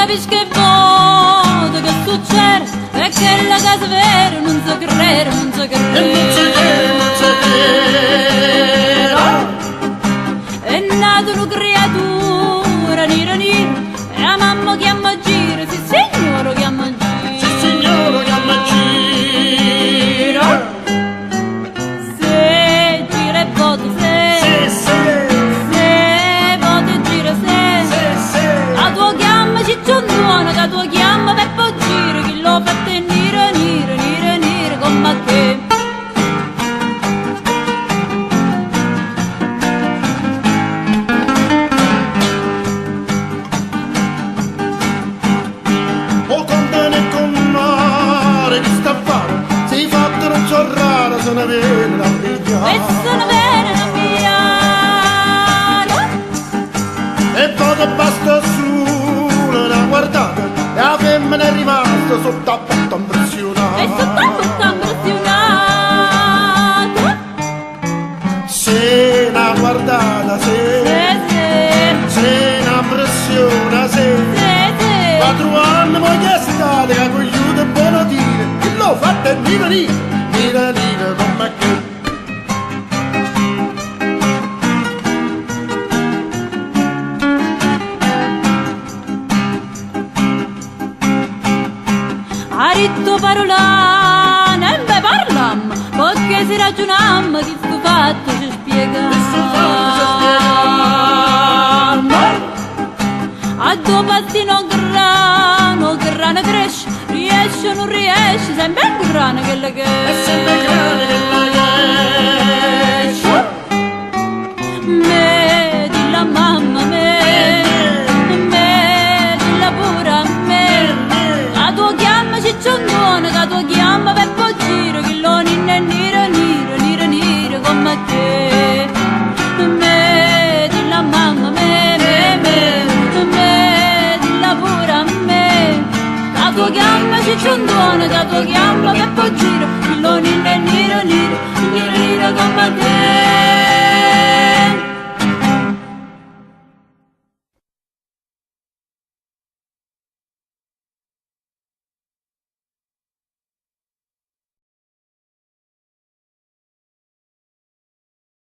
capisci che voto che succede e che la casa vera non so credere, non so credere, non so credere, non so credere. È nata una creatura nera nera e la mamma chiama a giro, sì signore chiama a giro, sì signore chiama a giro. Se gira e voto se, se voto e gira se, la tua chiama cicciondona, la tua chiama Peppo Giro, chi lo fa te nera nera nera nera come che. Sono bene la mia, E sono bene la mia. e poi basta solo una guardata e la femmina è rimasta sotto a porta impressionata. E sotto a porta impressionata. Se una guardata, se una impressione, se 4 anni voglio stare che cogliuto e buono dire che l'ho fatto e nira nira nira come che. Ha detto parolane e me parlam, perché si ragionam che sto fatto ci spiega. A due passi non grano cresce, riesce o non riesce, sempre il grano che le È sempre grande che la esce. Me di la mamma me di la pure a me, la tua chiama cicciondona, la tua chiama Peppo Giro, che lo ninna nera nera nera nera come te. Me di la mamma me di la pure a me, la tua chiama cicciondona, la tua chiama Peppo Giro, che lo ninna nera nera nera nera come te.